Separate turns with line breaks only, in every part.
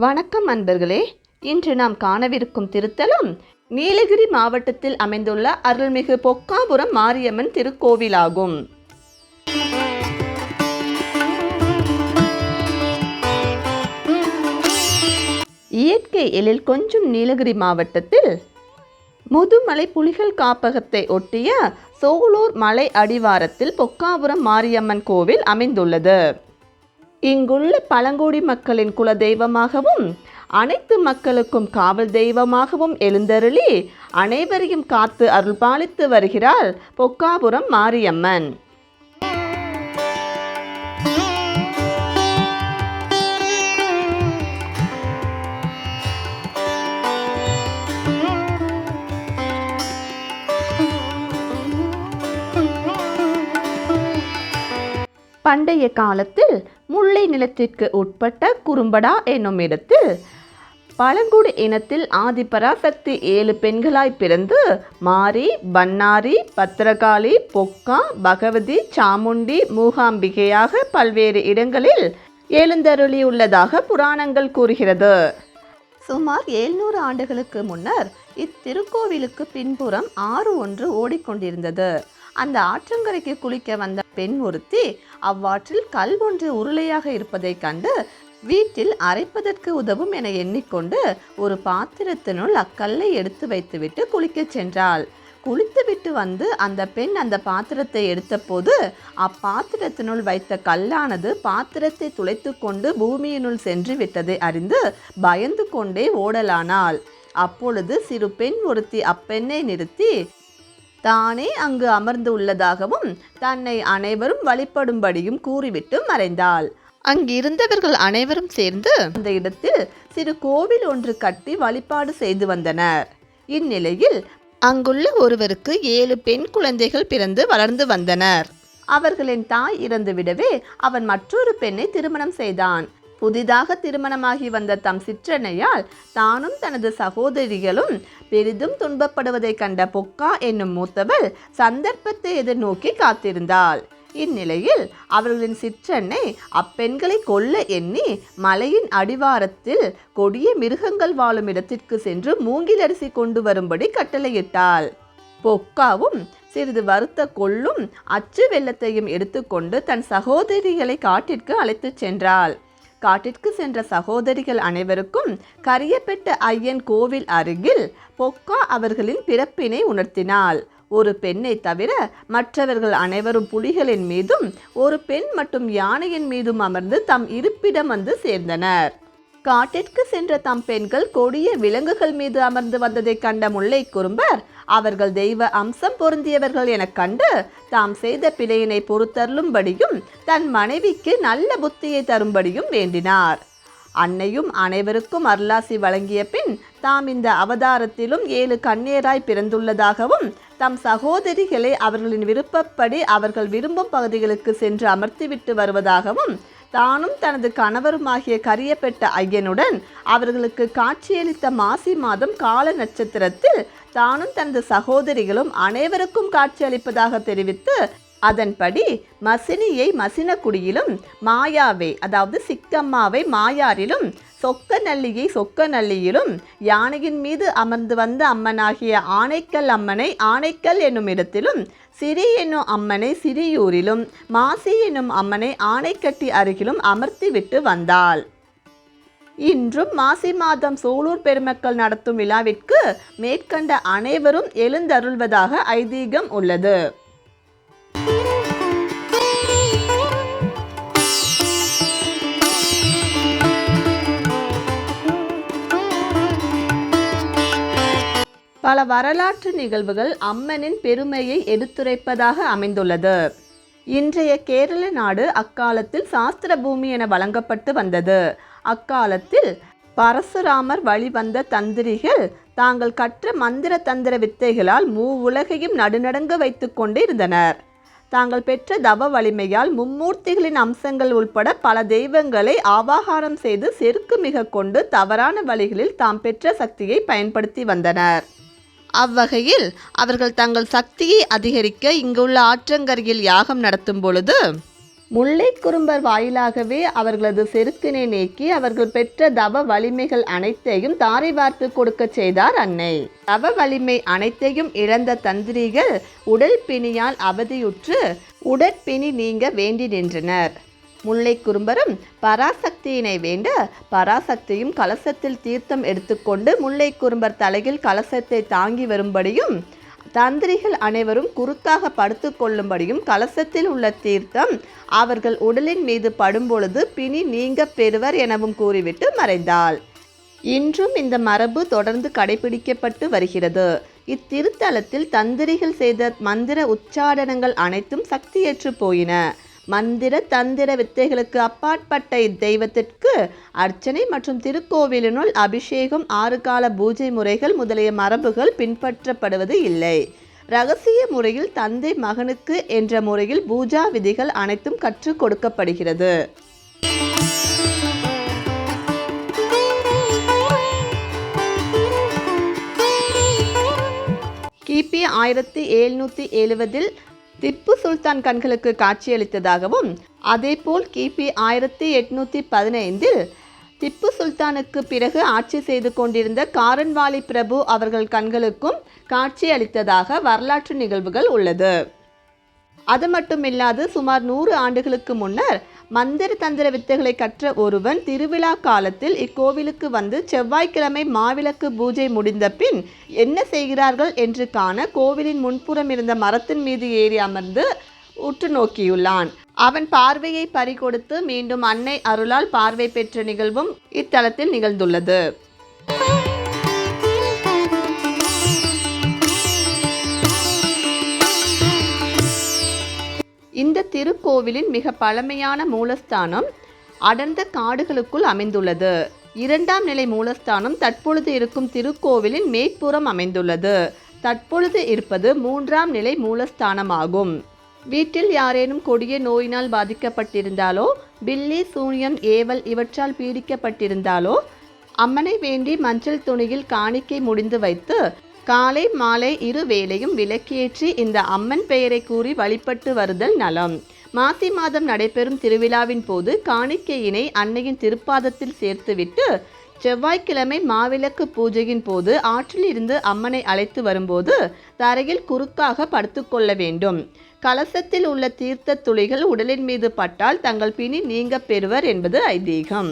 வணக்கம் அன்பர்களே. இன்று நாம் காணவிருக்கும் திருத்தலம் நீலகிரி மாவட்டத்தில் அமைந்துள்ள அருள்மிகு பொக்காபுரம் மாரியம்மன் திருக்கோவிலாகும். இயற்கை எழில் கொஞ்சம் நீலகிரி மாவட்டத்தில் முதுமலை புலிகள் காப்பகத்தை ஒட்டிய சோலூர் மலை அடிவாரத்தில் பொக்காபுரம் மாரியம்மன் கோவில் அமைந்துள்ளது. இங்குள்ள பழங்குடி மக்களின் குல தெய்வமாகவும் அனைத்து மக்களுக்கும் காவல் தெய்வமாகவும் எழுந்தருளி அனைவரையும் காத்து அருள்பாலித்து வருகிறாள் பொக்காபுரம் மாரியம்மன். பண்டைய காலத்தில் முல்லை நிலத்திற்கு உட்பட்ட குறும்படா என்னும் இடத்தில் பழங்குடி இனத்தில் ஆதிபராசக்தி 7 பெண்களாய் பிறந்து மாரி, பன்னாரி, பத்திரகாளி, பொக்கா, பகவதி, சாமுண்டி, மூகாம்பிகையாக பல்வேறு இடங்களில் எழுந்தருளியுள்ளதாக புராணங்கள் கூறுகிறது. சுமார் 700 ஆண்டுகளுக்கு முன்னர் இத்திருக்கோவிலுக்கு பின்புறம் ஆறு ஒன்று ஓடிக்கொண்டிருந்தது. அந்த ஆற்றங்கரைக்கு குளிக்க வந்த பெண் ஒருத்தி அவ்வாற்றில் கல் ஒன்று உருளையாக இருப்பதை கண்டு வீட்டில் அரைப்பதற்கு உதவும் என எண்ணிக்கொண்டு ஒரு பாத்திரத்தினுள் அக்கல்லை எடுத்து வைத்துவிட்டு குளிக்கச் சென்றாள். குளித்துவிட்டு வந்து அந்த பெண் அந்த பாத்திரத்தை எடுத்த போது அப்பாத்திரத்தினுள் வைத்த கல்லானது பாத்திரத்தை துளைத்து கொண்டு பூமியினுள் சென்று விட்டதை அறிந்து பயந்து கொண்டே ஓடலானாள். அப்பொழுது சிறு பெண் ஒருத்தி அப்பெண்ணை நிறுத்தி தானே அங்கு அமர்ந்து உள்ளதாகவும் தன்னை அனைவரும் வழிபடும்படியும் கூறிவிட்டு மறைந்தாள். அங்கிருந்தவர்கள் அனைவரும் சேர்ந்து அந்த இடத்தில் சிறு கோவில் ஒன்று கட்டி வழிபாடு செய்து வந்தனர். இந்நிலையில் அங்குள்ள ஒருவருக்கு 7 பெண் குழந்தைகள் பிறந்து வளர்ந்து வந்தனர். அவர்களின் தாய் இறந்துவிடவே அவன் மற்றொரு பெண்ணை திருமணம் செய்தான். புதிதாக திருமணமாகி வந்த தம் சிற்றன்னையால் தானும் தனது சகோதரிகளும் பெரிதும் துன்பப்படுவதை கண்ட பொக்கா என்னும் மூத்தவள் சந்தர்ப்பத்தை எதிர்நோக்கி காத்திருந்தாள். இந்நிலையில் அவர்களின் சிற்றன்னை அப்பெண்களை கொல்ல எண்ணி மலையின் அடிவாரத்தில் கொடிய மிருகங்கள் வாழும் இடத்திற்கு சென்று மூங்கிலரிசி கொண்டு வரும்படி கட்டளையிட்டாள். பொக்காவும் சிறிது வறுத்த கொள்ளும் அச்சு வெள்ளத்தையும் எடுத்துக்கொண்டு தன் சகோதரிகளை காட்டிற்கு அழைத்து சென்றாள். காட்டிற்கு சென்ற சகோதரிகள் அனைவருக்கும் கரியப்பெட்ட ஐயன் கோவில் அருகில் பொக்கா அவர்களின் பிறப்பினை உணர்த்தினாள். ஒரு பெண்ணை தவிர மற்றவர்கள் அனைவரும் புலிகளின் மீதும் ஒரு பெண் மட்டும் யானையின் மீதும் அமர்ந்து தம் இருப்பிடம் வந்து சேர்ந்தனர். காட்டிற்கு சென்ற தம் பெண்கள் கொடிய விலங்குகள் மீது அமர்ந்து வந்ததை கண்ட முல்லை குறும்பர் அவர்கள் தெய்வ அம்சம் பொருந்தியவர்கள் என கண்டு தாம் செய்த பிழையினை பொறுத்தருளும்படியும் தன் மனைவிக்கு நல்ல புத்தியை தரும்படியும் வேண்டினார். அன்னையும் அனைவருக்கும் அருளாசி வழங்கிய பின் தாம் இந்த அவதாரத்திலும் 7 கன்னியராய் பிறந்துள்ளதாகவும் தம் சகோதரிகளை அவர்களின் விருப்பப்படி அவர்கள் விரும்பும் பகுதிகளுக்கு சென்று அமர்த்திவிட்டு வருவதாகவும் தானும் தனது கணவருமாகிய கரியப்பெட்ட ஐயனுடன் அவர்களுக்கு காட்சியளித்த மாசி மாதம் கால நட்சத்திரத்தில் தானும் தனது சகோதரிகளும் அனைவருக்கும் காட்சியளிப்பதாக தெரிவித்து அதன்படி மசினியை மசினக்குடியிலும், மாயாவை அதாவது சிக்கம்மாவை மாயாரிலும், சொக்கநல்லியை சொக்கநல்லியிலும், யானையின் மீது அமர்ந்து வந்த அம்மனாகிய ஆனைக்கல் அம்மனை ஆனைக்கல் என்னும் இடத்திலும், சிறி என்னும் அம்மனை சிறியூரிலும், மாசி என்னும் அம்மனை ஆனைக்கட்டி அருகிலும் அமர்த்திவிட்டு வந்தாள். இன்றும் மாசி மாதம் சோலூர் பெருமக்கள் நடத்தும் விழாவிற்கு மேற்கண்ட அனைவரும் எழுந்தருள்வதாக ஐதீகம் உள்ளது. பல வரலாற்று நிகழ்வுகள் அம்மனின் பெருமையை எடுத்துரைப்பதாக அமைந்துள்ளது. இன்றைய கேரள நாடு அக்காலத்தில் சாஸ்திர பூமி என வழங்கப்பட்டு வந்தது. அக்காலத்தில் பரசுராமர் வழிவந்த தந்திரிகள் தாங்கள் கற்ற மந்திர தந்திர வித்தைகளால் உலகையும் நடுநடுங்க வைத்து கொண்டு இருந்தனர். தாங்கள் பெற்ற தவ வலிமையால் மும்மூர்த்திகளின் அம்சங்கள் உள்பட பல தெய்வங்களை ஆவாகாரம் செய்து செருக்கு மிக கொண்டு தவறான வழிகளில் தாம் பெற்ற சக்தியை பயன்படுத்தி வந்தனர். அவ்வகையில் அவர்கள் தங்கள் சக்தியை அதிகரிக்க இங்குள்ள ஆற்றங்கரையில் யாகம் நடத்தும் பொழுது முல்லை குறும்பர் வாயிலாகவே அவர்களது செருக்கினை நீக்கி அவர்கள் பெற்ற தவ வலிமைகள் அனைத்தையும் தாரை வார்த்து கொடுக்க செய்தார் அன்னை. தவ வலிமை அனைத்தையும் இழந்த தந்திரிகள் உடல் பிணியால் அவதியுற்று உடற்பிணி நீங்க வேண்டி நின்றனர். முல்லை குறும்பரும் பராசக்தியினை வேண்ட பராசக்தியும் கலசத்தில் தீர்த்தம் எடுத்துக்கொண்டு முல்லை குறும்பர் தலையில் கலசத்தை தாங்கி வரும்படியும் தந்திரிகள் அனைவரும் குறுக்காக படுத்து கொள்ளும்படியும் கலசத்தில் உள்ள தீர்த்தம் அவர்கள் உடலின் மீது படும்பொழுது பிணி நீங்க பெறுவர் எனவும் கூறிவிட்டு மறைந்தாள். இன்றும் இந்த மரபு தொடர்ந்து கடைபிடிக்கப்பட்டு வருகிறது. இத்திருத்தலத்தில் தந்திரிகள் செய்த மந்திர உச்சாடனங்கள் அனைத்தும் சக்தியற்று போயின. மந்திர தந்திர வித்தைகளுக்கு அப்பாற்பட்ட இத்தெய்வத்திற்கு அர்ச்சனை மற்றும் திருக்கோவிலினுள் அபிஷேகம் 6 கால பூஜை முறைகள் முதலிய மரபுகள் பின்பற்றப்படுவது இல்லை. இரகசிய முறையில் தந்தை மகனுக்கு என்ற முறையில் பூஜா விதிகள் அனைத்தும் கற்றுக் கொடுக்கப்படுகிறது. கிபி 1770 திப்பு சுல்தான் கண்களுக்கு காட்சியளித்ததாகவும் அதேபோல் கிபி 1815 திப்பு சுல்தானுக்கு பிறகு ஆட்சி செய்து கொண்டிருந்த காரன்வாலி பிரபு அவர்கள் கண்களுக்கும் காட்சியளித்ததாக வரலாற்று நிகழ்வுகள் உள்ளது. அது மட்டுமில்லாது சுமார் 100 ஆண்டுகளுக்கு முன்னர் மந்திர தந்திர வித்தைகளை கற்ற ஒருவன் திருவிழா காலத்தில் இக்கோவிலுக்கு வந்து செவ்வாய்க்கிழமை மாவிளக்கு பூஜை முடிந்த பின் என்ன செய்கிறார்கள் என்று காண கோவிலின் முன்புறம் இருந்த மரத்தின் மீது ஏறி அமர்ந்து உற்று நோக்கியுள்ளான். அவன் பார்வையை பறிகொடுத்து மீண்டும் அன்னை அருளால் பார்வை பெற்ற நிகழ்வும் இத்தலத்தில் நிகழ்ந்துள்ளது. இந்த திருக்கோவிலின் மிக பழமையான மூலஸ்தானம் அடர்ந்த காடுகளுக்குள் அமைந்துள்ளது. 2ஆம் நிலை மூலஸ்தானம் தற்பொழுது இருக்கும் திருக்கோவிலின் மேற்புறம் அமைந்துள்ளது. தற்பொழுது இருப்பது 3ஆம் நிலை மூலஸ்தானமாகும். வீட்டில் யாரேனும் கொடிய நோயினால் பாதிக்கப்பட்டிருந்தாலோ பில்லி சூனியம் ஏவல் இவற்றால் பீடிக்கப்பட்டிருந்தாலோ அம்மனை வேண்டி மஞ்சள் துணியில் காணிக்கை முடிந்து வைத்து காலை மாலை 2 வேளையும் விளக்கேற்றி இந்த அம்மன் பெயரை கூறி வழிபட்டு வருதல் நலம். மாசி மாதம் நடைபெறும் திருவிழாவின் போது காணிக்கையினை அன்னையின் திருப்பாதத்தில் சேர்த்துவிட்டு செவ்வாய்க்கிழமை மாவிளக்கு பூஜையின் போது ஆற்றில் இருந்து அம்மனை அழைத்து வரும்போது தரையில் குறுக்காக படுத்துக்கொள்ள வேண்டும். கலசத்தில் உள்ள தீர்த்த துளிகள் உடலின் மீது பட்டால் தங்கள் பிணி நீங்க பெறுவர் என்பது ஐதீகம்.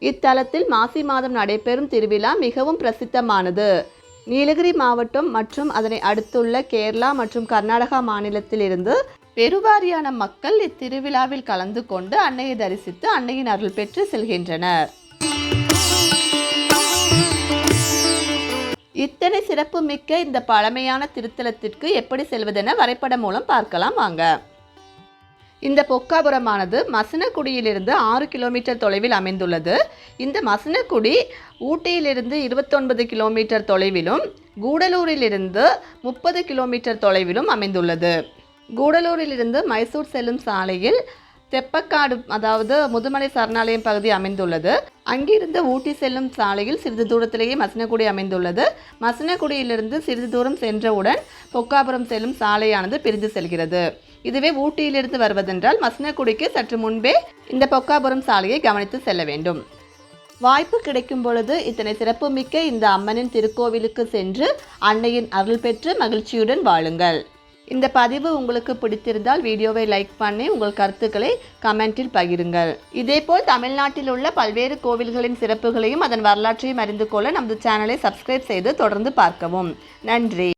இத்தலத்தில் மாசி மாதம் நடைபெறும் திருவிழா மிகவும் பிரசித்தமானது. நீலகிரி மாவட்டம் மற்றும் அதனை அடுத்துள்ள கேரளா மற்றும் கர்நாடகா மாநிலத்தில் இருந்து பெருவாரியான மக்கள் இத்திருவிழாவில் கலந்து கொண்டு அன்னையை தரிசித்து அன்னையின் அருள் பெற்று செல்கின்றனர். இத்தனை சிறப்பு மிக்க இந்த பழமையான திருத்தலத்திற்கு எப்படி செல்வதென வரைபடம் மூலம் பார்க்கலாம் வாங்க. இந்த பொக்காபுரமானது மசனக்குடியிலிருந்து 6 கிலோமீட்டர் தொலைவில் அமைந்துள்ளது. இந்த மசனக்குடி ஊட்டியிலிருந்து 29 கிலோமீட்டர் தொலைவிலும் கூடலூரிலிருந்து 30 கிலோமீட்டர் தொலைவிலும் அமைந்துள்ளது. கூடலூரிலிருந்து மைசூர் செல்லும் சாலையில் தெப்பக்காடு அதாவது முதுமலை சரணாலயம் பகுதி அமைந்துள்ளது. அங்கிருந்து ஊட்டி செல்லும் சாலையில் சிறிது தூரத்திலேயே மசனக்குடி அமைந்துள்ளது. மசனக்குடியிலிருந்து சிறிது தூரம் சென்றவுடன் பொக்காபுரம் செல்லும் சாலையானது பிரிந்து செல்கிறது. இதுவே ஊட்டியிலிருந்து வருவதென்றால் மசனக்குடிக்கு சற்று முன்பே இந்த பொக்காபுரம் சாலையை கவனித்து செல்ல வேண்டும். வாய்ப்பு கிடைக்கும் பொழுது இத்தனை சிறப்புமிக்க இந்த அம்மனின் திருக்கோவிலுக்கு சென்று அன்னையின் அருள் பெற்று மகிழ்ச்சியுடன் வாழுங்கள். இந்த பதிவு உங்களுக்கு பிடித்திருந்தால் வீடியோவை லைக் பண்ணி உங்கள் கருத்துக்களை கமெண்டில் பகிருங்கள். இதேபோல் தமிழ்நாட்டில் உள்ள பல்வேறு கோவில்களின் சிறப்புகளையும் அதன் வரலாற்றையும் அறிந்து கொள்ள நமது சேனலை சப்ஸ்கிரைப் செய்து தொடர்ந்து பார்க்கவும். நன்றி.